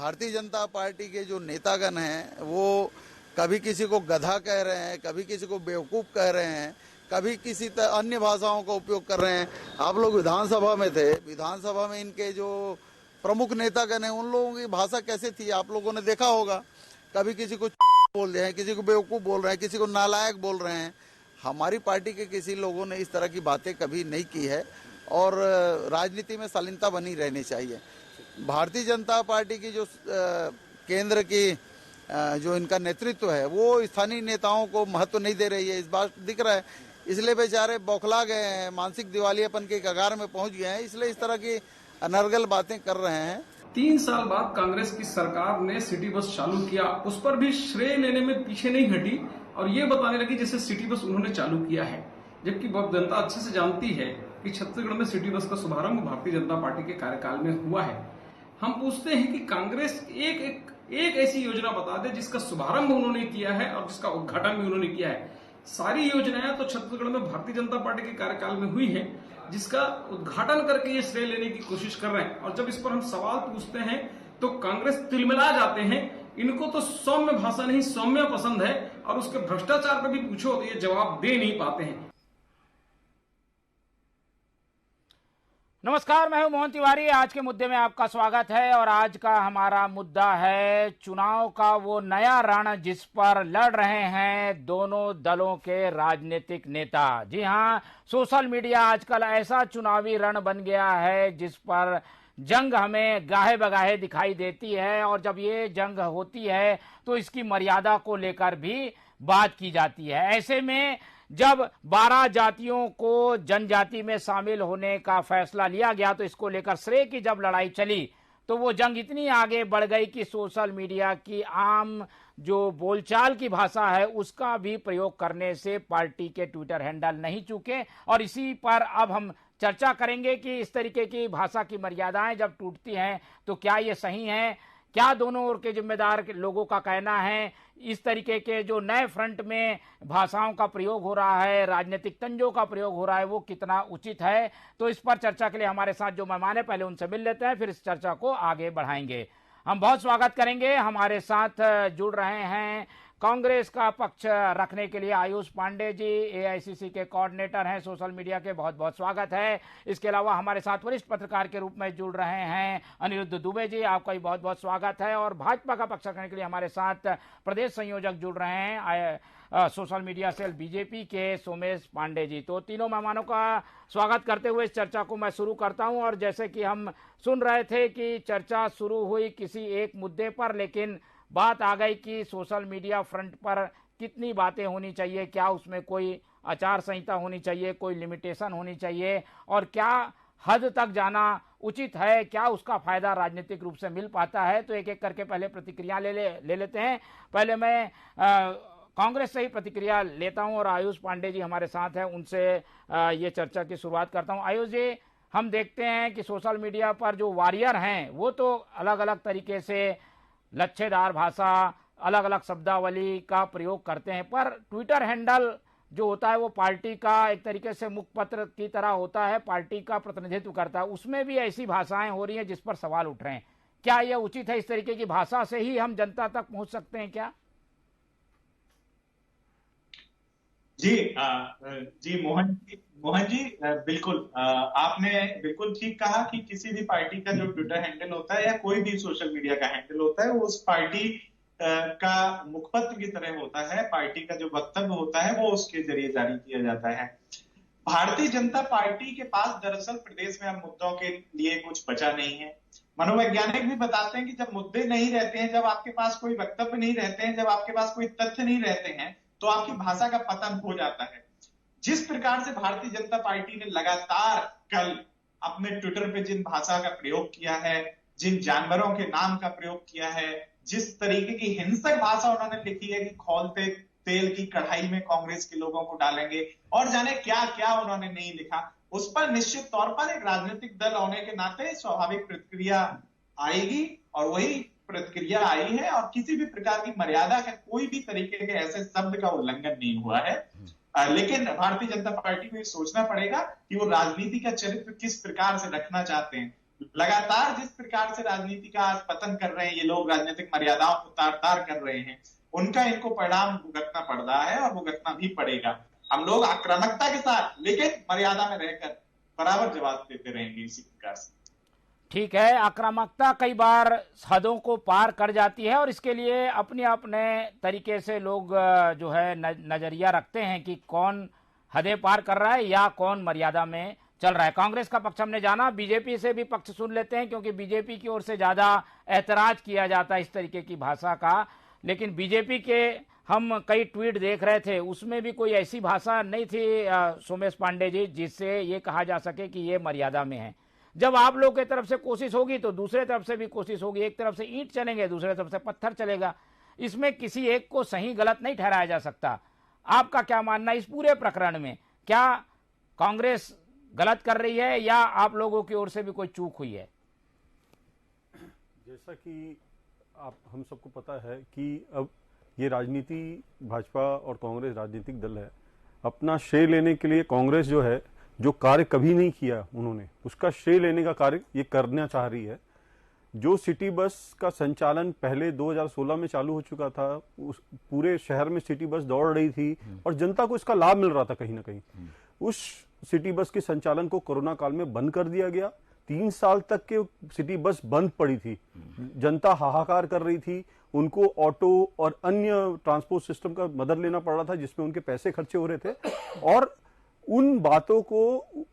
Bharatiya Janata party के जो नेतागण हैं वो कभी किसी को गधा कह रहे हैं, कभी किसी को बेवकूफ़ कह रहे हैं, कभी किसी अन्य भाषाओं का उपयोग कर रहे हैं। आप लोग विधानसभा में थे, विधानसभा में इनके जो प्रमुख नेतागण हैं उन लोगों की भाषा कैसे थी आप लोगों ने देखा होगा। कभी किसी को बोल रहे हैं, किसी को बेवकूफ़ बोल रहे हैं, किसी को नालायक बोल रहे हैं। हमारी पार्टी के किसी लोगों ने इस तरह की बातें कभी नहीं की है और राजनीति में शालीनता बनी रहनी चाहिए। भारतीय जनता पार्टी की जो केंद्र की जो इनका नेतृत्व है वो स्थानीय नेताओं को महत्व नहीं दे रही है, इस बात दिख रहा है। इसलिए बेचारे बौखला गए हैं, मानसिक दिवालियापन के कगार में पहुंच गए हैं, इसलिए इस तरह की अनर्गल बातें कर रहे हैं। 3 साल बाद कांग्रेस की सरकार ने सिटी बस चालू किया, उस पर भी श्रेय लेने में पीछे नहीं हटी और ये बताने लगी जैसे सिटी बस उन्होंने चालू किया है, जबकि जनता अच्छे से जानती है कि छत्तीसगढ़ में सिटी बस का शुभारंभ भारतीय जनता पार्टी के कार्यकाल में हुआ है। हम पूछते हैं कि कांग्रेस एक ऐसी योजना बता दे जिसका शुभारंभ उन्होंने किया है और जिसका उद्घाटन भी उन्होंने किया है। सारी योजनाएं तो छत्तीसगढ़ में भारतीय जनता पार्टी के कार्यकाल में हुई है, जिसका उद्घाटन करके ये श्रेय लेने की कोशिश कर रहे हैं। और जब इस पर हम सवाल पूछते हैं तो कांग्रेस तिलमिला जाते हैं। इनको तो सौम्य भाषा नहीं सौम्य पसंद है और उसके भ्रष्टाचार पर भी पूछो तो ये जवाब दे नहीं पाते हैं। नमस्कार, मैं हूं मोहन तिवारी। आज के मुद्दे में आपका स्वागत है और आज का हमारा मुद्दा है चुनाव का वो नया रण जिस पर लड़ रहे हैं दोनों दलों के राजनीतिक नेता। जी हां, सोशल मीडिया आजकल ऐसा चुनावी रण बन गया है जिस पर जंग हमें गाहे बगाहे दिखाई देती है और जब ये जंग होती है तो इसकी मर्यादा को लेकर भी बात की जाती है। ऐसे में जब 12 जातियों को जनजाति में शामिल होने का फैसला लिया गया तो इसको लेकर श्रेय की जब लड़ाई चली तो वो जंग इतनी आगे बढ़ गई कि सोशल मीडिया की आम जो बोलचाल की भाषा है उसका भी प्रयोग करने से पार्टी के ट्विटर हैंडल नहीं चूके। और इसी पर अब हम चर्चा करेंगे कि इस तरीके की भाषा की मर्यादाएं जब टूटती हैं तो क्या ये सही है, क्या दोनों ओर के जिम्मेदार लोगों का कहना है। इस तरीके के जो नए फ्रंट में भाषाओं का प्रयोग हो रहा है, राजनीतिक तंजों का प्रयोग हो रहा है, वो कितना उचित है। तो इस पर चर्चा के लिए हमारे साथ जो मेहमान है पहले उनसे मिल लेते हैं, फिर इस चर्चा को आगे बढ़ाएंगे। हम बहुत स्वागत करेंगे। हमारे साथ जुड़ रहे हैं कांग्रेस का पक्ष रखने के लिए आयुष पांडे जी, एआईसीसी के कोऑर्डिनेटर हैं सोशल मीडिया के, बहुत बहुत स्वागत है। इसके अलावा हमारे साथ वरिष्ठ पत्रकार के रूप में जुड़ रहे हैं अनिरुद्ध दुबे जी, आपका भी बहुत बहुत स्वागत है। और भाजपा का पक्ष रखने के लिए हमारे साथ प्रदेश संयोजक जुड़ रहे हैं सोशल मीडिया सेल बीजेपी के सोमेश पांडे जी। तो तीनों मेहमानों का स्वागत करते हुए इस चर्चा को मैं शुरू करता हूं। और जैसे कि हम सुन रहे थे कि चर्चा शुरू हुई किसी एक मुद्दे पर, लेकिन बात आ गई कि सोशल मीडिया फ्रंट पर कितनी बातें होनी चाहिए, क्या उसमें कोई आचार संहिता होनी चाहिए, कोई लिमिटेशन होनी चाहिए और क्या हद तक जाना उचित है, क्या उसका फायदा राजनीतिक रूप से मिल पाता है। तो एक एक करके पहले प्रतिक्रिया ले लेते हैं। पहले मैं कांग्रेस से ही प्रतिक्रिया लेता हूं और आयुष पांडे जी हमारे साथ हैं, उनसे ये चर्चा की शुरुआत करता हूं। आयुष जी, हम देखते हैं कि सोशल मीडिया पर जो वॉरियर हैं वो तो अलग अलग तरीके से लच्छेदार भाषा, अलग अलग शब्दावली का प्रयोग करते हैं, पर ट्विटर हैंडल जो होता है वो पार्टी का एक तरीके से मुखपत्र की तरह होता है, पार्टी का प्रतिनिधित्व करता है, उसमें भी ऐसी भाषाएं हो रही हैं जिस पर सवाल उठ रहे हैं। क्या यह उचित है? इस तरीके की भाषा से ही हम जनता तक पहुंच सकते हैं क्या? जी मोहन जी बिल्कुल आपने बिल्कुल ठीक कहा कि किसी भी पार्टी का जो ट्विटर हैंडल होता है या कोई भी सोशल मीडिया का हैंडल होता है वो उस पार्टी का मुखपत्र की तरह होता है। पार्टी का जो वक्तव्य होता है वो उसके जरिए जारी किया जाता है। भारतीय जनता पार्टी के पास दरअसल प्रदेश में अब मुद्दों के लिए कुछ बचा नहीं है। मनोवैज्ञानिक भी बताते हैं कि जब मुद्दे नहीं रहते हैं, जब आपके पास कोई वक्तव्य नहीं रहते हैं, जब आपके पास कोई तथ्य नहीं रहते हैं तो आपकी भाषा का पतन हो जाता है। जिस प्रकार से भारतीय जनता पार्टी ने लगातार कल अपने ट्विटर पे जिन भाषा का प्रयोग किया है, जिन जानवरों के नाम का प्रयोग किया है, जिस तरीके की हिंसक भाषा उन्होंने लिखी है कि खौलते तेल की कढ़ाई में कांग्रेस के लोगों को डालेंगे और जाने क्या क्या उन्होंने नहीं लिखा, उस पर निश्चित तौर पर एक राजनीतिक दल होने के नाते स्वाभाविक प्रतिक्रिया आएगी और वही प्रतिक्रिया आई है। और किसी भी प्रकार की मर्यादा का कोई भी तरीके के ऐसे शब्द का उल्लंघन नहीं हुआ है। लेकिन भारतीय जनता पार्टी को ये सोचना पड़ेगा कि वो राजनीति का चरित्र किस प्रकार से रखना चाहते हैं। लगातार जिस प्रकार से राजनीति का आज पतन कर रहे हैं ये लोग, राजनीतिक मर्यादाओं को तार तार कर रहे हैं, उनका इनको परिणाम भुगतना पड़ रहा है और भुगतना भी पड़ेगा। हम लोग आक्रामकता के साथ लेकिन मर्यादा में रहकर बराबर जवाब देते रहेंगे इसी प्रकार से। ठीक है, आक्रामकता कई बार हदों को पार कर जाती है और इसके लिए अपने अपने तरीके से लोग जो है नजरिया रखते हैं कि कौन हदें पार कर रहा है या कौन मर्यादा में चल रहा है। कांग्रेस का पक्ष हमने जाना, बीजेपी से भी पक्ष सुन लेते हैं क्योंकि बीजेपी की ओर से ज्यादा ऐतराज किया जाता है इस तरीके की भाषा का। लेकिन बीजेपी के हम कई ट्वीट देख रहे थे, उसमें भी कोई ऐसी भाषा नहीं थी सोमेश पांडे जी जिससे ये कहा जा सके कि ये मर्यादा में है। जब आप लोग की तरफ से कोशिश होगी तो दूसरे तरफ से भी कोशिश होगी, एक तरफ से ईंट चलेंगे दूसरे तरफ से पत्थर चलेगा, इसमें किसी एक को सही गलत नहीं ठहराया जा सकता। आपका क्या मानना इस पूरे प्रकरण में, क्या कांग्रेस गलत कर रही है या आप लोगों की ओर से भी कोई चूक हुई है? जैसा कि हम सबको पता है कि अब ये राजनीति, भाजपा और कांग्रेस राजनीतिक दल है, अपना श्रेय लेने के लिए कांग्रेस जो है जो कार्य कभी नहीं किया उन्होंने, उसका श्रेय लेने का कार्य ये करना चाह रही है। जो सिटी बस का संचालन पहले 2016 में चालू हो चुका था, उस पूरे शहर में सिटी बस दौड़ रही थी और जनता को इसका लाभ मिल रहा था कहीं ना कहीं, उस सिटी बस के संचालन को कोरोना काल में बंद कर दिया गया। 3 साल तक के सिटी बस बंद पड़ी थी, जनता हाहाकार कर रही थी, उनको ऑटो और अन्य ट्रांसपोर्ट सिस्टम का मदद लेना पड़ रहा था जिसमें उनके पैसे खर्चे हो रहे थे। और उन बातों को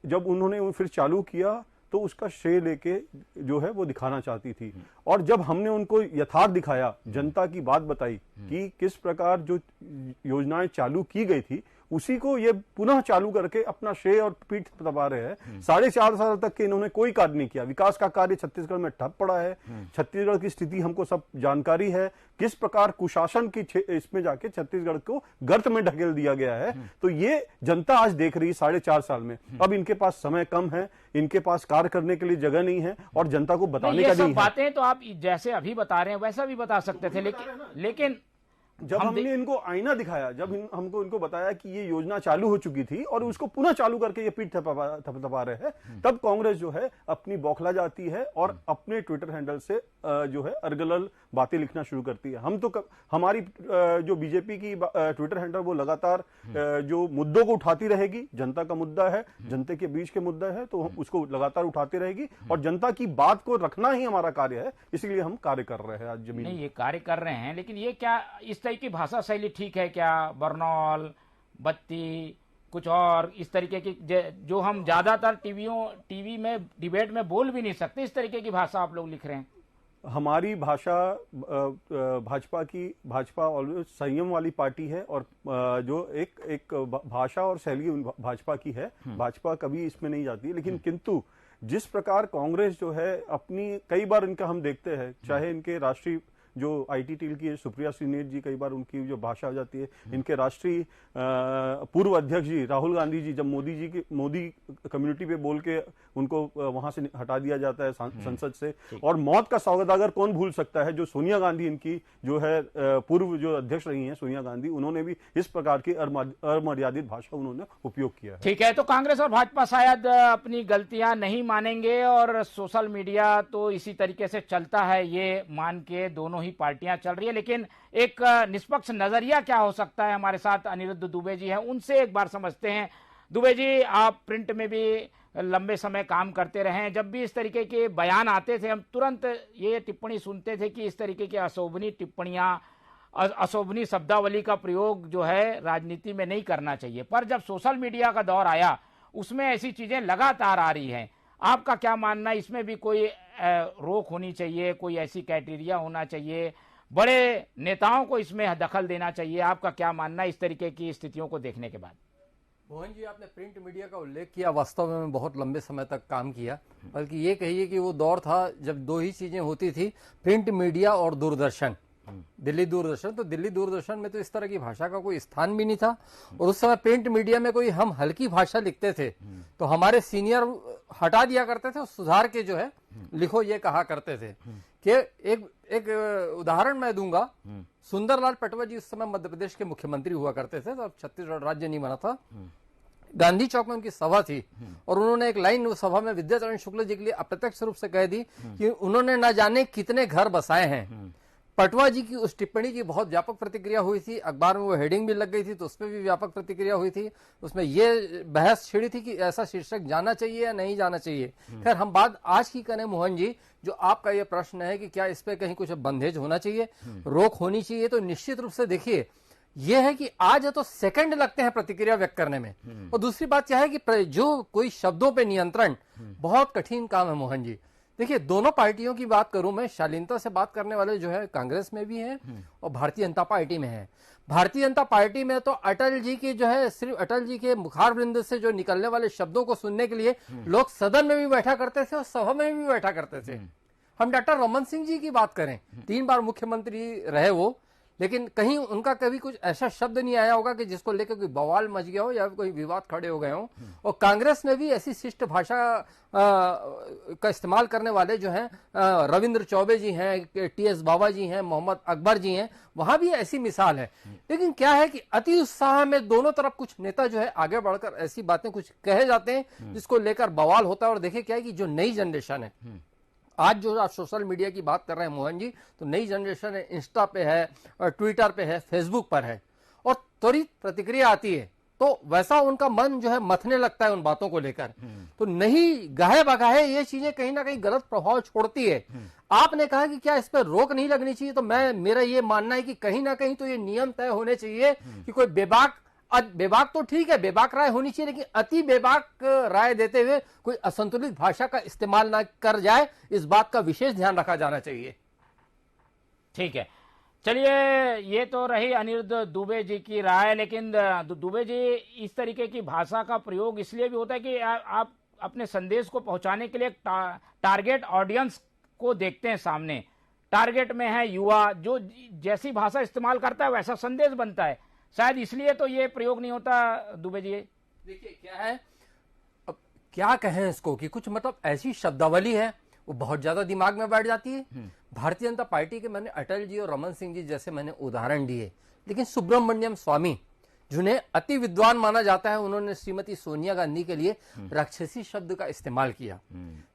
जब उन्होंने फिर चालू किया तो उसका श्रेय लेके जो है वो दिखाना चाहती थी। और जब हमने उनको यथार्थ दिखाया, जनता की बात बताई कि किस प्रकार जो योजनाएं चालू की गई थी उसी को ये पुनः चालू करके अपना श्रेय और पीठ दबा रहे हैं। 4.5 साल तक के इन्होंने कोई कार्य नहीं किया, विकास का कार्य छत्तीसगढ़ में ठप पड़ा है। छत्तीसगढ़ की स्थिति हमको सब जानकारी है, किस प्रकार कुशासन की इसमें जाके छत्तीसगढ़ को गर्त में ढकेल दिया गया है। तो ये जनता आज देख रही है 4.5 साल में। अब इनके पास समय कम है, इनके पास कार्य करने के लिए जगह नहीं है और जनता को बताने का नहीं है। बातें तो आप जैसे अभी बता रहे हैं वैसा भी बता सकते थे, लेकिन जब हमने इनको आईना दिखाया, जब हमको इनको बताया कि ये योजना चालू हो चुकी थी और उसको पुनः चालू करके ये पीठ थपथपा रहे हैं, तब कांग्रेस जो है अपनी बौखला जाती है और अपने ट्विटर हैंडल से जो है अर्गलल बातें लिखना शुरू करती है। हम तो हमारी जो बीजेपी की ट्विटर हैंडल वो लगातार जो मुद्दों को उठाती रहेगी, जनता का मुद्दा है, जनता के बीच के मुद्दा है, तो उसको लगातार उठाती रहेगी और जनता की बात को रखना ही हमारा कार्य है। इसलिए हम कार्य कर रहे हैं आज जमीन। नहीं, ये कार्य कर रहे हैं, लेकिन ये क्या इस तरह की भाषा शैली ठीक है क्या? बरनौल, बत्ती, कुछ और इस तरीके की जो हम ज्यादातर टीवी में डिबेट में बोल भी नहीं सकते, इस तरीके की भाषा आप लोग लिख रहे हैं। हमारी भाषा भाजपा ऑलवेज संयम वाली पार्टी है और जो एक भाषा और शैली भाजपा की है, भाजपा कभी इसमें नहीं जाती है। लेकिन किंतु जिस प्रकार कांग्रेस जो है अपनी, कई बार इनका हम देखते हैं, चाहे इनके राष्ट्रीय जो आईटी टील की सुप्रिया श्रीनेत जी, कई बार उनकी जो भाषा हो जाती है, इनके राष्ट्रीय पूर्व अध्यक्ष जी राहुल गांधी जी, जब मोदी कम्युनिटी पे बोल के उनको वहां से हटा दिया जाता है संसद से, और मौत का सौदागर कौन भूल सकता है, जो सोनिया गांधी इनकी जो है पूर्व जो अध्यक्ष रही हैं सोनिया गांधी, उन्होंने भी इस प्रकार की अमर्यादित भाषा उन्होंने उपयोग किया है। ठीक है, तो कांग्रेस और भाजपा शायद अपनी गलतियां नहीं मानेंगे और सोशल मीडिया तो इसी तरीके से चलता है, ये मान के दोनों ही पार्टियां चल रही है। लेकिन एक निष्पक्ष नजरिया क्या हो सकता है? हमारे साथ अनिरुद्ध दुबे जी हैं, उनसे एक बार समझते हैं। दुबे जी, आप प्रिंट में भी लंबे समय काम करते रहे हैं, जब भी इस तरीके के बयान आते थे हम तुरंत ये टिप्पणी सुनते थे कि इस तरीके की अशोभनीय टिप्पणियां, अशोभनीय शब्दावली का प्रयोग जो है राजनीति में नहीं करना चाहिए। पर जब सोशल मीडिया का दौर आया उसमें ऐसी चीजें लगातार आ रही हैं। आपका क्या मानना है, इसमें भी कोई रोक होनी चाहिए, कोई ऐसी क्राइटेरिया होना चाहिए, बड़े नेताओं को इसमें दखल देना चाहिए? आपका क्या मानना है इस तरीके की स्थितियों को देखने के बाद? मोहन जी, आपने प्रिंट मीडिया का उल्लेख किया, वास्तव में मैं बहुत लंबे समय तक काम किया, बल्कि ये कहिए कि वो दौर था जब दो ही चीजें होती थी, प्रिंट मीडिया और दूरदर्शन, दिल्ली दूरदर्शन। तो दिल्ली दूरदर्शन में तो इस तरह की भाषा का कोई स्थान भी नहीं था, और उस समय प्रिंट मीडिया में कोई हम हल्की भाषा लिखते थे तो हमारे सीनियर हटा दिया करते थे, सुधार के जो है लिखो ये कहा करते थे। कि एक उदाहरण मैं दूंगा, सुंदरलाल पटवा जी उस समय मध्य प्रदेश के मुख्यमंत्री हुआ करते थे, तो अब छत्तीसगढ़ राज्य नहीं बना था। गांधी चौक में उनकी सभा थी और उन्होंने एक लाइन उस सभा में विद्याचरण शुक्ल जी के लिए अप्रत्यक्ष रूप से कह दी कि उन्होंने न जाने कितने घर बसाए हैं। पटवा जी की उस टिप्पणी की बहुत व्यापक प्रतिक्रिया हुई थी, अखबार में वो हेडिंग भी लग गई थी तो उसमें भी व्यापक प्रतिक्रिया हुई थी। उसमें ये बहस छिड़ी थी कि ऐसा शीर्षक जाना चाहिए या नहीं जाना चाहिए। खैर हम बात आज की करें मोहन जी, जो आपका ये प्रश्न है कि क्या इस पे कहीं कुछ बंधेज होना चाहिए, रोक होनी चाहिए, तो निश्चित रूप से देखिए ये है कि आज है तो सेकंड लगते हैं प्रतिक्रिया व्यक्त करने में, और दूसरी बात क्या है कि जो कोई शब्दों पे नियंत्रण बहुत कठिन काम है मोहन जी। देखिए दोनों पार्टियों की बात करूं मैं, शालीनता से बात करने वाले जो है कांग्रेस में भी हैं और भारतीय जनता पार्टी में है। भारतीय जनता पार्टी में तो अटल जी की जो है, सिर्फ अटल जी के मुखार वृंद से जो निकलने वाले शब्दों को सुनने के लिए लोग सदन में भी बैठा करते थे और सभा में भी बैठा करते थे। हम डॉक्टर रमन सिंह जी की बात करें, 3 बार मुख्यमंत्री रहे वो, लेकिन कहीं उनका कभी कुछ ऐसा शब्द नहीं आया होगा कि जिसको लेकर कोई बवाल मच गया हो या कोई विवाद खड़े हो गए हो। और कांग्रेस में भी ऐसी शिष्ट भाषा का इस्तेमाल करने वाले जो हैं, रविंद्र चौबे जी हैं, टीएस बाबा जी हैं, मोहम्मद अकबर जी हैं, वहां भी ऐसी मिसाल है। लेकिन क्या है कि अति उत्साह में दोनों तरफ कुछ नेता जो है आगे बढ़कर ऐसी बातें कुछ कहे जाते हैं जिसको लेकर बवाल होता है। और देखिए क्या है कि जो नई जनरेशन है, आज जो आप सोशल मीडिया की बात कर रहे हैं मोहन जी, तो नई जनरेशन है, इंस्टा पे है, ट्विटर पे है, फेसबुक पर है, और त्वरित प्रतिक्रिया आती है तो वैसा उनका मन जो है मथने लगता है उन बातों को लेकर। तो नहीं गाहे बगाहे ये चीजें कहीं ना कहीं गलत प्रभाव छोड़ती है। आपने कहा कि क्या इस पर रोक नहीं लगनी चाहिए, तो मेरा ये मानना है कि कहीं ना कहीं तो ये नियम तय होने चाहिए कि कोई बेबाक तो ठीक है, बेबाक राय होनी चाहिए, लेकिन अति बेबाक राय देते हुए कोई असंतुलित भाषा का इस्तेमाल ना कर जाए, इस बात का विशेष ध्यान रखा जाना चाहिए। ठीक है, चलिए ये तो रही अनिरुद्ध दुबे जी की राय, लेकिन दुबे जी इस तरीके की भाषा का प्रयोग इसलिए भी होता है कि आप अपने संदेश को पहुंचाने के लिए टारगेट ऑडियंस को देखते हैं सामने, टारगेट में है युवा, जो जैसी भाषा इस्तेमाल करता है वैसा संदेश बनता है, शायद इसलिए तो ये प्रयोग नहीं होता। दुबे जी देखिए क्या है, अब क्या कहें इसको कि कुछ मतलब ऐसी शब्दावली है वो बहुत ज्यादा दिमाग में बैठ जाती है। भारतीय जनता पार्टी के मैंने अटल जी और रमन सिंह जी जैसे मैंने उदाहरण दिए, लेकिन सुब्रमण्यम स्वामी जिन्हें अति विद्वान माना जाता है, उन्होंने श्रीमती सोनिया गांधी के लिए राक्षसी शब्द का इस्तेमाल किया।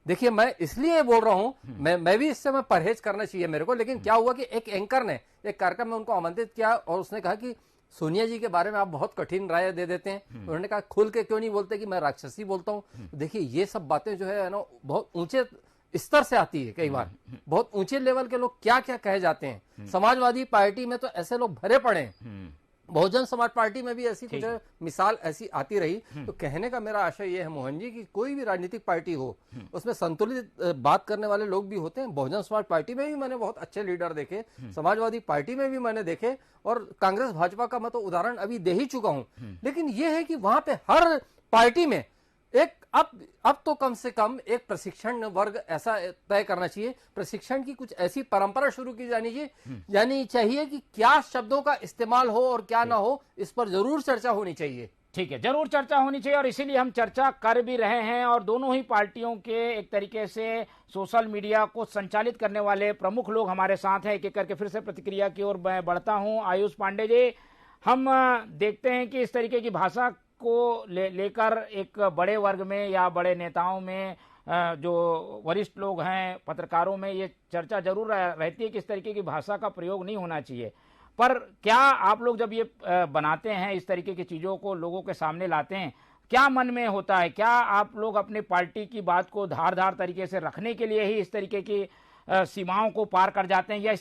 देखिए मैं इसलिए बोल रहा हूं, मैं भी इससे मैं परहेज करना चाहिए मेरे को, लेकिन क्या हुआ कि एक एंकर ने एक कार्यक्रम में उनको आमंत्रित किया और उसने कहा कि सोनिया जी के बारे में आप बहुत कठिन राय दे देते हैं। उन्होंने कहा खुल के क्यों नहीं बोलते कि मैं राक्षसी बोलता हूं। देखिए ये सब बातें जो है ना बहुत ऊंचे स्तर से आती है, कई बार बहुत ऊंचे लेवल के लोग क्या क्या कहे जाते हैं। समाजवादी पार्टी में तो ऐसे लोग भरे पड़े हैं, बहुजन समाज पार्टी में भी ऐसी कुछ मिसाल ऐसी आती रही। तो कहने का मेरा आशय यह है मोहन जी कि कोई भी राजनीतिक पार्टी हो उसमें संतुलित बात करने वाले लोग भी होते हैं। बहुजन समाज पार्टी में भी मैंने बहुत अच्छे लीडर देखे, समाजवादी पार्टी में भी मैंने देखे, और कांग्रेस भाजपा का मैं तो उदाहरण अभी दे ही चुका हूं। लेकिन यह है कि वहां पे हर पार्टी में एक अब तो कम से कम एक प्रशिक्षण वर्ग ऐसा तय करना चाहिए, प्रशिक्षण की कुछ ऐसी परंपरा शुरू की जानी चाहिए कि क्या शब्दों का इस्तेमाल हो और क्या ना हो, इस पर जरूर चर्चा होनी चाहिए। ठीक है, जरूर चर्चा होनी चाहिए, और इसीलिए हम चर्चा कर भी रहे हैं। और दोनों ही पार्टियों के एक तरीके से सोशल मीडिया को संचालित करने वाले प्रमुख लोग हमारे साथ हैं। एक एक करके फिर से प्रतिक्रिया की ओर मैं बढ़ता हूं। आयुष पांडे जी, हम देखते हैं कि इस तरीके की भाषा को लेकर एक बड़े वर्ग में या बड़े नेताओं में, जो वरिष्ठ लोग हैं, पत्रकारों में ये चर्चा जरूर रहती है कि इस तरीके की भाषा का प्रयोग नहीं होना चाहिए। पर क्या आप लोग जब ये बनाते हैं, इस तरीके की चीज़ों को लोगों के सामने लाते हैं, क्या मन में होता है? क्या आप लोग अपनी पार्टी की बात को धारदार तरीके से रखने के लिए ही इस तरीके की सीमाओं को पार कर जाते हैं, या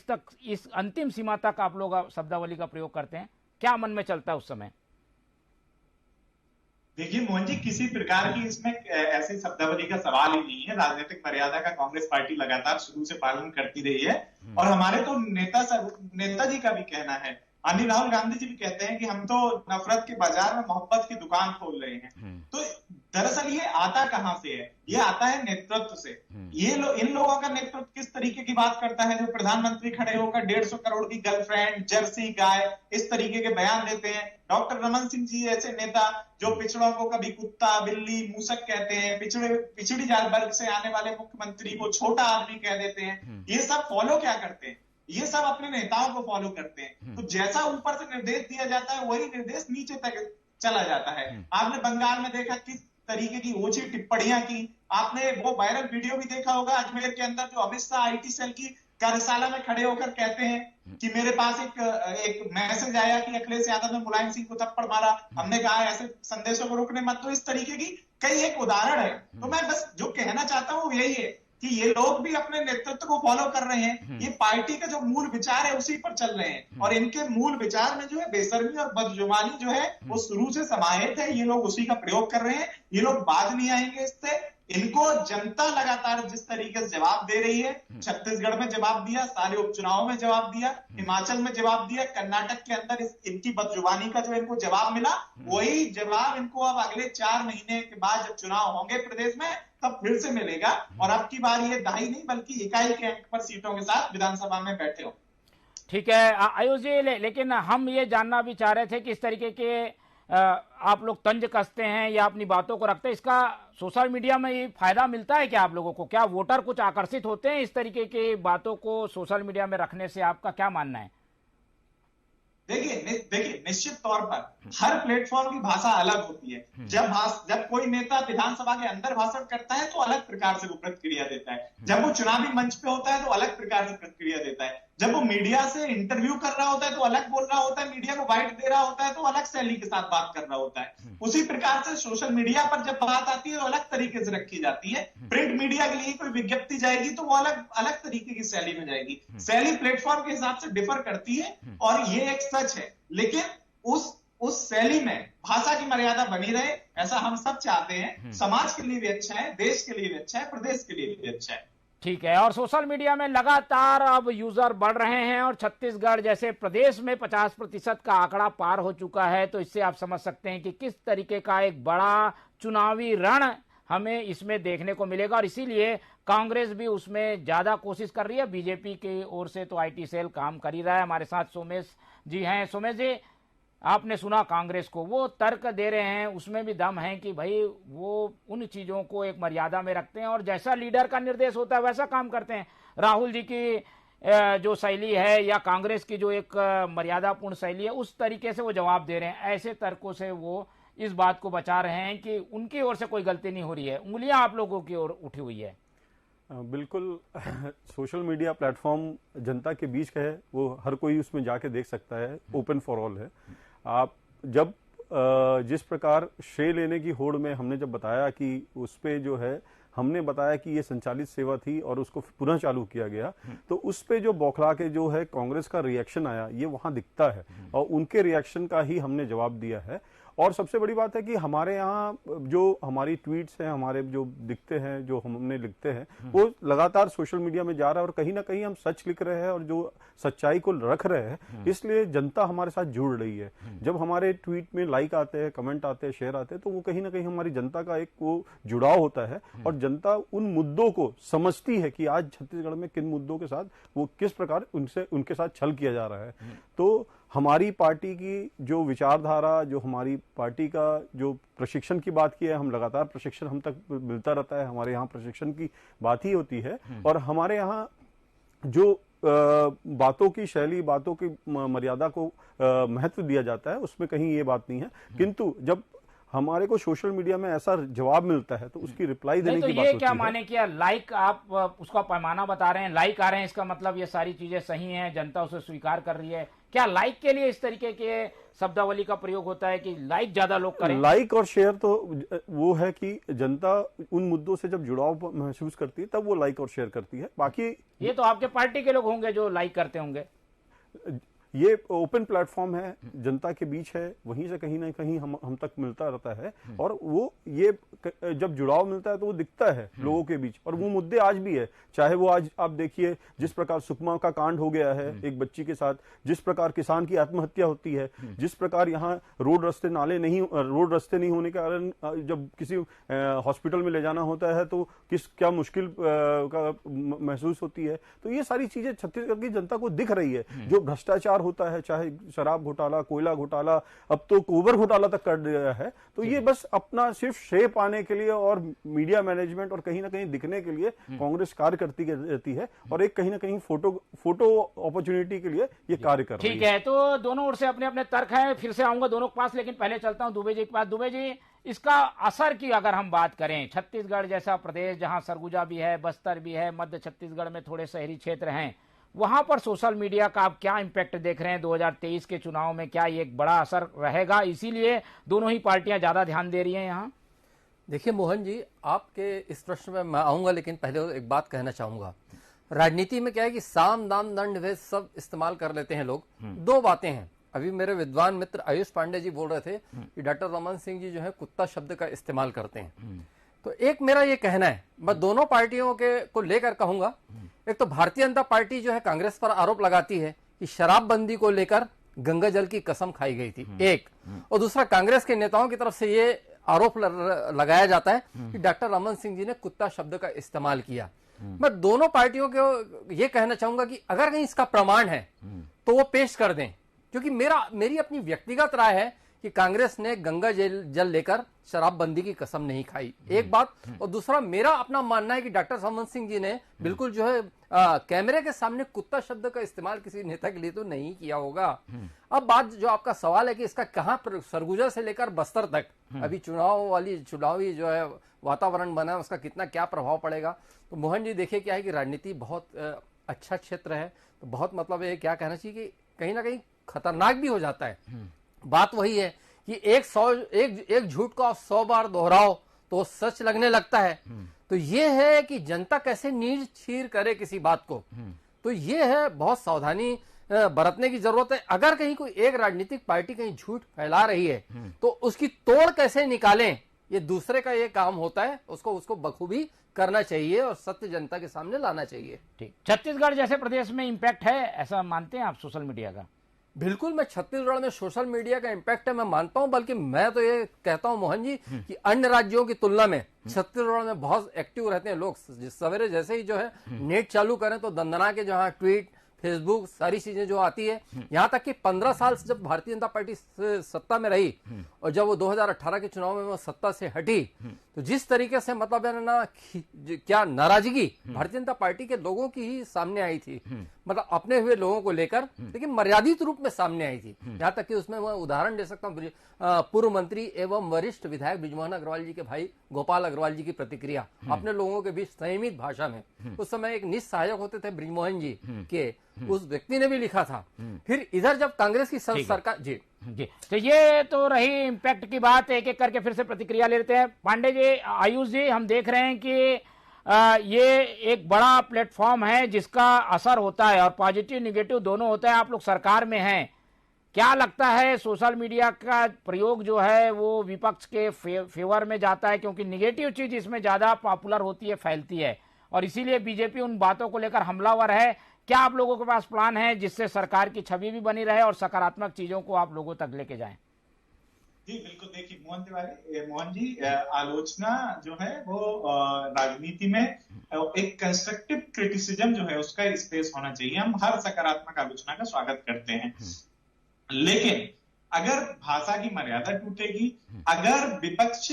इस अंतिम सीमा तक आप लोग शब्दावली का प्रयोग करते हैं? क्या मन में चलता है उस समय? देखिए मोहन जी, किसी प्रकार की इसमें ऐसी शब्दावली का सवाल ही नहीं है। राजनीतिक मर्यादा का कांग्रेस पार्टी लगातार शुरू से पालन करती रही है, और हमारे तो नेताजी का भी कहना है, राहुल गांधी जी भी कहते हैं कि हम तो नफरत के बाजार में मोहब्बत की दुकान खोल रहे हैं। तो दरअसल ये आता कहां से है? ये आता है नेतृत्व से। इन लोगों का नेतृत्व किस तरीके की बात करता है, जो प्रधानमंत्री खड़े होकर 150 करोड़ की गर्लफ्रेंड, जर्सी गाय, इस तरीके के बयान देते हैं। डॉक्टर रमन सिंह जी ऐसे नेता जो पिछड़ों को कभी कुत्ता, बिल्ली, मूसक कहते हैं, पिछड़ी जात वर्ग से आने वाले मुख्यमंत्री को छोटा आदमी कह देते हैं। ये सब फॉलो क्या करते हैं? ये सब अपने नेताओं को फॉलो करते हैं। तो जैसा ऊपर से निर्देश दिया जाता है वही निर्देश नीचे तक चला जाता है। आपने बंगाल में देखा किस तरीके की ऊंची टिप्पणियां की, आपने वो वायरल वीडियो भी देखा होगा अजमेर के अंदर जो अमित शाह आईटी सेल की कार्यशाला में खड़े होकर कहते हैं कि मेरे पास एक मैसेज आया कि अखिलेश यादव ने मुलायम सिंह को थप्पड़ मारा, हमने कहा ऐसे संदेशों को रोकने मत। तो इस तरीके की कई एक उदाहरण है। तो मैं बस जो कहना चाहता हूं यही है कि ये लोग भी अपने नेतृत्व को फॉलो कर रहे हैं, ये पार्टी का जो मूल विचार है उसी पर चल रहे हैं, और इनके मूल विचार में जो है बेशर्मी और बदजुबानी जो है वो शुरू से समाहित है। ये लोग उसी का प्रयोग कर रहे हैं, ये लोग बाज नहीं आएंगे इससे। इनको जनता लगातार जिस तरीके से जवाब दे रही है, छत्तीसगढ़ में जवाब दिया, सारे उपचुनाव में जवाब दिया, हिमाचल में जवाब दिया, कर्नाटक के अंदर इनकी बदजुबानी का जो इनको जवाब मिला, वही जवाब इनको अब अगले 4 महीने के बाद जब चुनाव होंगे प्रदेश में तब फिर से मिलेगा। और अब की बार ये दहाई नहीं बल्कि इकाई के अंक पर सीटों के साथ विधानसभा में बैठे हो। ठीक है आयुष जी, लेकिन हम ये जानना भी चाह रहे थे कि इस तरीके के आप लोग तंज कसते हैं या अपनी बातों को रखते हैं, इसका सोशल मीडिया में ये फायदा मिलता है क्या आप लोगों को? क्या वोटर कुछ आकर्षित होते हैं इस तरीके की बातों को सोशल मीडिया में रखने से? आपका क्या मानना है? देखिए निश्चित तौर पर हर प्लेटफॉर्म की भाषा अलग होती है। जब कोई नेता विधानसभा के अंदर भाषण करता है तो अलग प्रकार से वो प्रतिक्रिया देता है, जब वो चुनावी मंच पे होता है तो अलग प्रकार से प्रतिक्रिया देता है, जब वो मीडिया से इंटरव्यू कर रहा होता है तो अलग बोल रहा होता है, मीडिया को बाइट दे रहा होता है तो अलग शैली के साथ बात कर रहा होता है। उसी प्रकार से सोशल मीडिया पर जब बात आती है तो अलग तरीके से रखी जाती है। प्रिंट मीडिया के लिए कोई विज्ञप्ति जाएगी तो वो अलग अलग तरीके की शैली में जाएगी। शैली प्लेटफॉर्म के हिसाब से डिफर करती है और ये एक सच है, लेकिन उस शैली में भाषा की मर्यादा बनी रहे ऐसा हम सब चाहते हैं। समाज के लिए भी अच्छा है, देश के लिए भी अच्छा है, प्रदेश के लिए भी अच्छा है। ठीक है। और सोशल मीडिया में लगातार अब यूजर बढ़ रहे हैं और छत्तीसगढ़ जैसे प्रदेश में 50% का आंकड़ा पार हो चुका है, तो इससे आप समझ सकते हैं कि किस तरीके का एक बड़ा चुनावी रण हमें इसमें देखने को मिलेगा। और इसीलिए कांग्रेस भी उसमें ज्यादा कोशिश कर रही है। बीजेपी की ओर से तो आईटी सेल काम कर ही रहा है। हमारे साथ सोमेश जी हैं। सोमेश जी, आपने सुना कांग्रेस को, वो तर्क दे रहे हैं, उसमें भी दम है कि भाई वो उन चीजों को एक मर्यादा में रखते हैं और जैसा लीडर का निर्देश होता है वैसा काम करते हैं। राहुल जी की जो शैली है या कांग्रेस की जो एक मर्यादापूर्ण शैली है, उस तरीके से वो जवाब दे रहे हैं। ऐसे तर्कों से वो इस बात को बचा रहे हैं कि उनकी ओर से कोई गलती नहीं हो रही है, उंगलियां आप लोगों की ओर उठी हुई है। बिल्कुल सोशल मीडिया प्लेटफॉर्म जनता के बीच का है, वो हर कोई उसमें जाके देख सकता है, ओपन फॉर ऑल है। आप जब जिस प्रकार श्रेय लेने की होड़ में हमने जब बताया कि उस पे जो है हमने बताया कि ये संचालित सेवा थी और उसको पुनः चालू किया गया, तो उस पे जो बौखला के जो है कांग्रेस का रिएक्शन आया, ये वहां दिखता है और उनके रिएक्शन का ही हमने जवाब दिया है। और सबसे बड़ी बात है कि हमारे यहाँ जो हमारी ट्वीट्स हैं, हमारे जो दिखते हैं, जो हमने लिखते हैं, वो लगातार सोशल मीडिया में जा रहा है और कहीं ना कहीं हम सच लिख रहे हैं और जो सच्चाई को रख रहे हैं, इसलिए जनता हमारे साथ जुड़ रही है। जब हमारे ट्वीट में लाइक आते हैं, कमेंट आते हैं, शेयर आते हैं, तो वो कहीं ना कहीं हमारी जनता का एक वो जुड़ाव होता है और जनता उन मुद्दों को समझती है कि आज छत्तीसगढ़ में किन मुद्दों के साथ वो किस प्रकार उनके साथ छल किया जा रहा है। तो हमारी पार्टी की जो विचारधारा, जो हमारी पार्टी का जो प्रशिक्षण की बात की है, हम लगातार प्रशिक्षण हम तक मिलता रहता है, हमारे यहाँ प्रशिक्षण की बात ही होती है। और हमारे यहाँ जो बातों की शैली, बातों की मर्यादा को महत्व दिया जाता है, उसमें कहीं ये बात नहीं है। किंतु जब हमारे को सोशल मीडिया में ऐसा जवाब मिलता है तो उसकी रिप्लाई देने की बात होती है। ये क्या माने कि लाइक आप उसका पैमाना बता रहे हैं, लाइक आ रहे हैं, इसका मतलब ये सारी चीजें सही हैं, जनता उसे स्वीकार कर रही है? क्या लाइक के लिए इस तरीके के शब्दावली का प्रयोग होता है कि लाइक ज्यादा लोग करें? लाइक और शेयर तो वो है कि जनता उन मुद्दों से जब जुड़ाव महसूस करती है तब वो लाइक और शेयर करती है। बाकी ये तो आपके पार्टी के लोग होंगे जो लाइक करते होंगे। ये ओपन प्लेटफॉर्म है, जनता के बीच है, वहीं से कहीं ना कहीं हम तक मिलता रहता है और वो ये जब जुड़ाव मिलता है तो वो दिखता है लोगों के बीच। और वो मुद्दे आज भी है, चाहे वो आज आप देखिए जिस प्रकार सुकमा का कांड हो गया है एक बच्ची के साथ, जिस प्रकार किसान की आत्महत्या होती है, जिस प्रकार यहाँ रोड रास्ते नहीं होने के कारण जब किसी हॉस्पिटल में ले जाना होता है तो क्या मुश्किल का महसूस होती है। तो ये सारी चीजें छत्तीसगढ़ की जनता को दिख रही है। जो भ्रष्टाचार होता है, चाहे शराब घोटाला, कोयला घोटाला, अब तो कोबर घोटाला तक कर दिया है, तो ये बस अपना सिर्फ शेप पाने के लिए और मीडिया मैनेजमेंट और कहीं ना कहीं दिखने के लिए कांग्रेस कार्य करती रहती है और एक कहीं ना कहीं फोटो अपॉर्चुनिटी के लिए ये कार्य कर रही है। ठीक है, तो दोनों ओर से अपने अपने तर्क हैं, फिर से आऊंगा दोनों के पास, लेकिन पहले चलता हूं दुबे जी के पास। दुबे जी, इसका असर की अगर हम बात करें, छत्तीसगढ़ जैसा प्रदेश जहां सरगुजा भी है, बस्तर भी है, मध्य छत्तीसगढ़ में थोड़े शहरी क्षेत्र हैं, वहां पर सोशल मीडिया का आप क्या इंपैक्ट देख रहे हैं? 2023 के चुनाव में क्या ये एक बड़ा असर रहेगा, इसीलिए दोनों ही पार्टियां ज्यादा ध्यान दे रही हैं यहाँ? देखिए मोहन जी, आपके इस प्रश्न में मैं आऊंगा, लेकिन पहले एक बात कहना चाहूंगा। राजनीति में क्या है कि साम दाम दंड भेद सब इस्तेमाल कर लेते हैं लोग। दो बातें हैं, अभी मेरे विद्वान मित्र आयुष पांडे जी बोल रहे थे कि डॉक्टर रमन सिंह जी जो है कुत्ता शब्द का इस्तेमाल करते हैं। तो एक मेरा ये कहना है, मैं दोनों पार्टियों के को लेकर कहूंगा। एक तो भारतीय जनता पार्टी जो है कांग्रेस पर आरोप लगाती है कि शराबबंदी को लेकर गंगा जल की कसम खाई गई थी, एक, और दूसरा कांग्रेस के नेताओं की तरफ से ये आरोप लगाया जाता है कि डॉक्टर रमन सिंह जी ने कुत्ता शब्द का इस्तेमाल किया। मैं दोनों पार्टियों को ये कहना चाहूंगा कि अगर कहीं इसका प्रमाण है तो वो पेश कर दें, क्योंकि मेरी अपनी व्यक्तिगत राय है कि कांग्रेस ने गंगा जल लेकर शराबबंदी की कसम नहीं खाई, एक बात। और दूसरा मेरा अपना मानना है कि डॉक्टर रमन सिंह जी ने बिल्कुल जो है कैमरे के सामने कुत्ता शब्द का इस्तेमाल किसी नेता के लिए तो नहीं किया होगा। अब बात जो आपका सवाल है कि इसका कहां सरगुजा से लेकर बस्तर तक अभी चुनावी जो है वातावरण बना है, उसका कितना क्या प्रभाव पड़ेगा, तो मोहन जी देखिए क्या है कि राजनीति बहुत अच्छा क्षेत्र है, तो बहुत मतलब ये क्या कहना चाहिए कि कहीं ना कहीं खतरनाक भी हो जाता है। बात वही है कि एक झूठ को आप 100 बार दोहराओ तो सच लगने लगता है। तो ये है कि जनता कैसे नींद चीर करे किसी बात को, तो ये है बहुत सावधानी बरतने की जरूरत है। अगर कहीं कोई एक राजनीतिक पार्टी कहीं झूठ फैला रही है तो उसकी तोड़ कैसे निकालें, ये दूसरे का ये काम होता है, उसको बखूबी करना चाहिए और सत्य जनता के सामने लाना चाहिए। ठीक, छत्तीसगढ़ जैसे प्रदेश में इंपैक्ट है, ऐसा मानते हैं आप सोशल मीडिया का? बिल्कुल, मैं छत्तीसगढ़ में सोशल मीडिया का इम्पैक्ट है मैं मानता हूं, बल्कि मैं तो ये कहता हूं मोहन जी कि अन्य राज्यों की तुलना में छत्तीसगढ़ में बहुत एक्टिव रहते हैं लोग। सवेरे जैसे ही जो है नेट चालू करें तो दंदना के जहां ट्वीट, फेसबुक, सारी चीजें जो आती है, यहाँ तक कि 15 साल से जब भारतीय जनता पार्टी सत्ता में रही और जब वो 2018 के चुनाव में वो सत्ता से हटी, तो जिस तरीके से मतलब है ना क्या नाराजगी भारतीय जनता पार्टी के लोगों की ही सामने आई थी, मतलब अपने हुए लोगों को लेकर, लेकिन मर्यादित रूप में सामने आई थी। यहाँ तक कि उसमें मैं उदाहरण दे सकता हूँ, पूर्व मंत्री एवं वरिष्ठ विधायक बृजमोहन अग्रवाल जी के भाई गोपाल अग्रवाल जी की प्रतिक्रिया अपने लोगों के बीच संयमित भाषा में, उस समय एक निज सहायक होते थे बृजमोहन जी के, उस व्यक्ति ने भी लिखा था। फिर इधर जब कांग्रेस की सरकार जी, तो ये तो रही इम्पैक्ट की बात, एक एक करके फिर से प्रतिक्रिया ले लेते हैं। पांडे जी, आयुष जी, हम देख रहे हैं कि ये एक बड़ा प्लेटफॉर्म है जिसका असर होता है और पॉजिटिव निगेटिव दोनों होता है। आप लोग सरकार में हैं, क्या लगता है सोशल मीडिया का प्रयोग जो है वो विपक्ष के फेवर में जाता है, क्योंकि निगेटिव चीज इसमें ज्यादा पॉपुलर होती है, फैलती है, और इसीलिए बीजेपी उन बातों को लेकर हमलावर है? क्या आप लोगों के पास प्लान है जिससे सरकार की छवि भी बनी रहे और सकारात्मक चीजों को आप लोगों तक लेके जाएं? जी बिल्कुल, देखिए मोहन जी, आलोचना जो है वो राजनीति में एक कंस्ट्रक्टिव क्रिटिसिज्म जो है उसका स्पेस होना चाहिए। हम हर सकारात्मक आलोचना का स्वागत करते हैं, लेकिन अगर भाषा की मर्यादा टूटेगी, अगर विपक्ष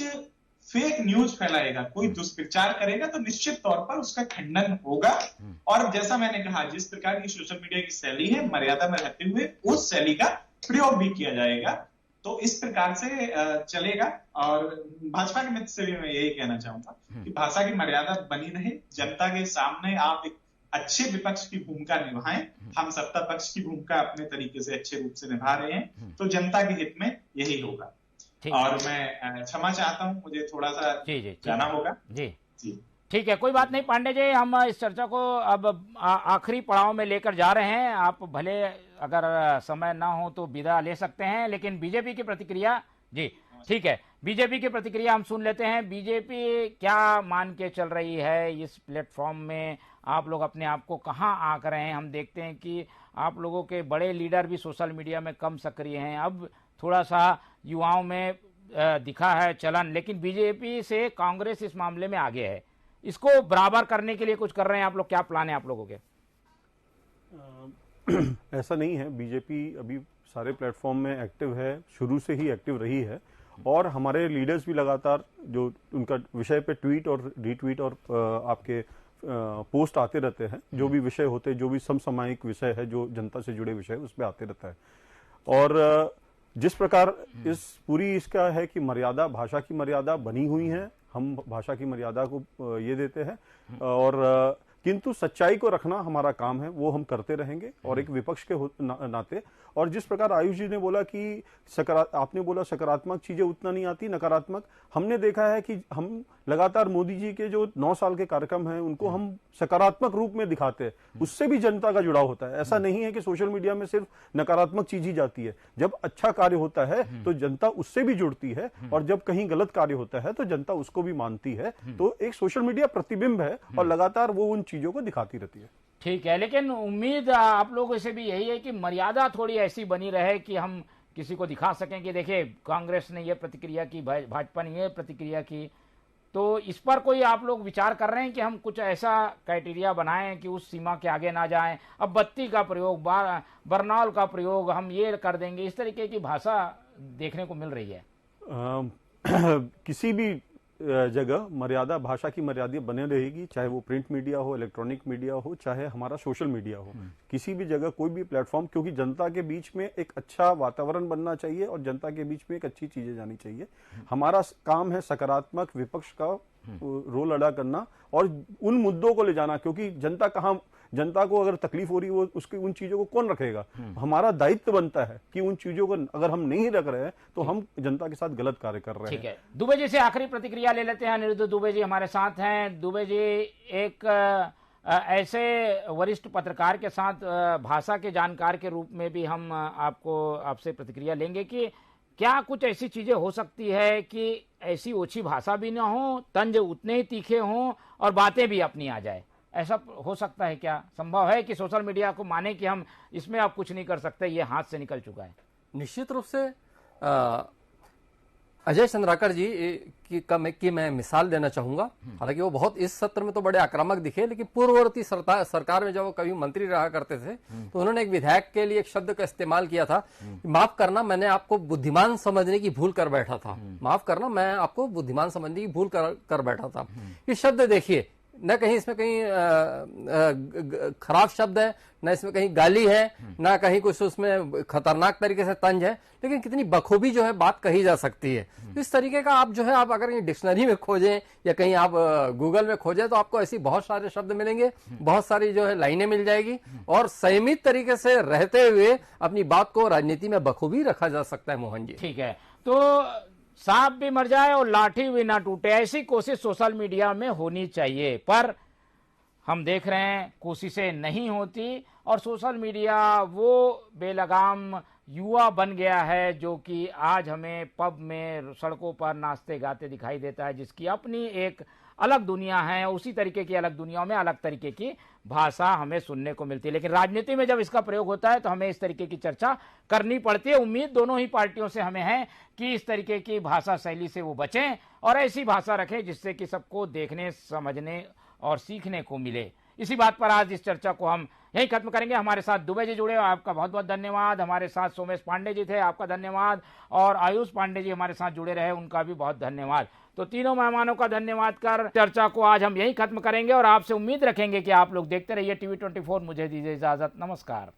फेक न्यूज फैलाएगा, कोई दुष्प्रचार करेगा, तो निश्चित तौर पर उसका खंडन होगा। और जैसा मैंने कहा, जिस प्रकार की सोशल मीडिया की शैली है, मर्यादा में रहते हुए उस शैली का प्रयोग भी किया जाएगा, तो इस प्रकार से चलेगा। और भाजपा के मित्र से भी मैं यही कहना चाहूंगा कि भाषा की मर्यादा बनी रहे, जनता के सामने आप एक अच्छे विपक्ष की भूमिका निभाएं। हम सत्ता पक्ष की भूमिका अपने तरीके से अच्छे रूप से निभा रहे हैं, तो जनता के हित में यही होगा। और मैं क्षमा चाहता हूं, मुझे थोड़ा सा जाना होगा। जी ठीक है, कोई बात नहीं पांडे जी, हम इस चर्चा को अब आखिरी पड़ाव में लेकर जा रहे हैं। आप भले अगर समय ना हो तो विदा ले सकते हैं, लेकिन बीजेपी की प्रतिक्रिया, जी ठीक है, बीजेपी की प्रतिक्रिया हम सुन लेते हैं। बीजेपी क्या मान के चल रही है इस प्लेटफॉर्म में? आप लोग अपने आप को कहाँ आंक रहे हैं? हम देखते हैं कि आप लोगों के बड़े लीडर भी सोशल मीडिया में कम सक्रिय हैं, अब थोड़ा सा युवाओं में दिखा है चलन, लेकिन बीजेपी से कांग्रेस इस मामले में आगे है। इसको बराबर करने के लिए कुछ कर रहे हैं आप लोग? क्या प्लान है आप लोगों के? ऐसा नहीं है। बीजेपी अभी सारे प्लेटफॉर्म में एक्टिव है, शुरू से ही एक्टिव रही है, और हमारे लीडर्स भी लगातार जो उनका विषय पे ट्वीट और रीट्वीट और आपके पोस्ट आते रहते हैं, जो भी विषय होते हैं, जो भी समसामयिक विषय है, जो जनता से जुड़े विषय उस पर आते रहता है। और जिस प्रकार इस पूरी इसका है कि मर्यादा, भाषा की मर्यादा बनी हुई है, हम भाषा की मर्यादा को ये देते हैं, और किंतु सच्चाई को रखना हमारा काम है, वो हम करते रहेंगे। और एक विपक्ष के नाते, और जिस प्रकार आयुष जी ने बोला कि आपने बोला सकारात्मक चीजें उतना नहीं आती, नकारात्मक, हमने देखा है कि हम लगातार मोदी जी के जो 9 साल के कार्यक्रम हैं उनको हम सकारात्मक रूप में दिखाते हैं, उससे भी जनता का जुड़ाव होता है। ऐसा नहीं है कि सोशल मीडिया में सिर्फ नकारात्मक चीज ही जाती है, जब अच्छा कार्य होता है तो जनता उससे भी जुड़ती है, और जब कहीं गलत कार्य होता है तो जनता उसको भी मानती है। तो एक सोशल मीडिया प्रतिबिंब है और लगातार वो उन चीजों को दिखाती रहती है। ठीक है, लेकिन उम्मीद आप लोगों से भी यही है कि मर्यादा थोड़ी ऐसी बनी रहे कि हम किसी को दिखा सकें कि देखिए कांग्रेस ने ये प्रतिक्रिया की, भाजपा ने ये प्रतिक्रिया की। तो इस पर कोई आप लोग विचार कर रहे हैं कि हम कुछ ऐसा क्राइटेरिया बनाएं कि उस सीमा के आगे ना जाएं? अब बत्ती का प्रयोग, बरनौल का प्रयोग हम ये कर देंगे, इस तरीके की भाषा देखने को मिल रही है। किसी भी जगह मर्यादा, भाषा की मर्यादा बने रहेगी, चाहे वो प्रिंट मीडिया हो, इलेक्ट्रॉनिक मीडिया हो, चाहे हमारा सोशल मीडिया हो। किसी भी जगह कोई भी प्लेटफॉर्म, क्योंकि जनता के बीच में एक अच्छा वातावरण बनना चाहिए और जनता के बीच में एक अच्छी चीजें जानी चाहिए। हमारा काम है सकारात्मक विपक्ष का रोल अदा करना और उन मुद्दों को ले जाना, क्योंकि जनता को अगर तकलीफ हो रही है, वो उसकी उन चीजों को कौन रखेगा? हमारा दायित्व बनता है कि उन चीजों को अगर हम नहीं रख रहे हैं तो हम जनता के साथ गलत कार्य कर रहे हैं। ठीक है, दुबे जी से आखिरी प्रतिक्रिया ले लेते हैं। अनिरुद्ध दुबे जी हमारे साथ हैं। दुबे जी, एक ऐसे वरिष्ठ पत्रकार के साथ भाषा के जानकार के रूप में भी हम आपसे प्रतिक्रिया लेंगे कि क्या कुछ ऐसी चीजें हो सकती है कि ऐसी ओछी भाषा भी ना हो, तंज उतने ही तीखे हों और बातें भी अपनी आ जाए? ऐसा हो सकता है? क्या संभव है कि सोशल मीडिया को माने कि हम इसमें अब कुछ नहीं कर सकते, ये हाथ से निकल चुका है? निश्चित रूप से अजय चंद्राकर जी की मैं मिसाल देना चाहूंगा। हालांकि वो बहुत इस सत्र में तो बड़े आक्रामक दिखे, लेकिन पूर्ववर्ती सरकार में जब वो कभी मंत्री रहा करते थे तो उन्होंने एक विधायक के लिए एक शब्द का इस्तेमाल किया था, माफ करना मैंने आपको बुद्धिमान समझने की भूल कर बैठा था। माफ करना, मैं आपको बुद्धिमान समझने की भूल कर बैठा था। ये शब्द देखिए, न कहीं इसमें कहीं खराब शब्द है, न इसमें कहीं गाली है, ना कहीं कुछ उसमें खतरनाक तरीके से तंज है, लेकिन कितनी बखूबी जो है बात कही जा सकती है। इस तरीके का आप जो है, आप अगर डिक्शनरी में खोजें या कहीं आप गूगल में खोजें तो आपको ऐसी बहुत सारे शब्द मिलेंगे, बहुत सारी जो है लाइनें मिल जाएगी, और संयमित तरीके से रहते हुए अपनी बात को राजनीति में बखूबी रखा जा सकता है। मोहन जी, ठीक है, तो सांप भी मर जाए और लाठी भी ना टूटे, ऐसी कोशिश सोशल मीडिया में होनी चाहिए। पर हम देख रहे हैं कोशिशें नहीं होती, और सोशल मीडिया वो बेलगाम युवा बन गया है जो कि आज हमें पब में, सड़कों पर नाचते गाते दिखाई देता है, जिसकी अपनी एक अलग दुनिया है। उसी तरीके की अलग दुनियाओं में अलग तरीके की भाषा हमें सुनने को मिलती है, लेकिन राजनीति में जब इसका प्रयोग होता है तो हमें इस तरीके की चर्चा करनी पड़ती है। उम्मीद दोनों ही पार्टियों से हमें है कि इस तरीके की भाषा शैली से वो बचें और ऐसी भाषा रखें जिससे कि सबको देखने, समझने और सीखने को मिले। इसी बात पर आज इस चर्चा को हम यही खत्म करेंगे। हमारे साथ दुबे जी जुड़े, आपका बहुत बहुत धन्यवाद। हमारे साथ सोमेश पांडे जी थे, आपका धन्यवाद। और आयुष पांडे जी हमारे साथ जुड़े रहे, उनका भी बहुत धन्यवाद। तो तीनों मेहमानों का धन्यवाद कर चर्चा को आज हम यही खत्म करेंगे और आपसे उम्मीद रखेंगे कि आप लोग देखते रहिए TV24। मुझे दीजिए इजाजत, नमस्कार।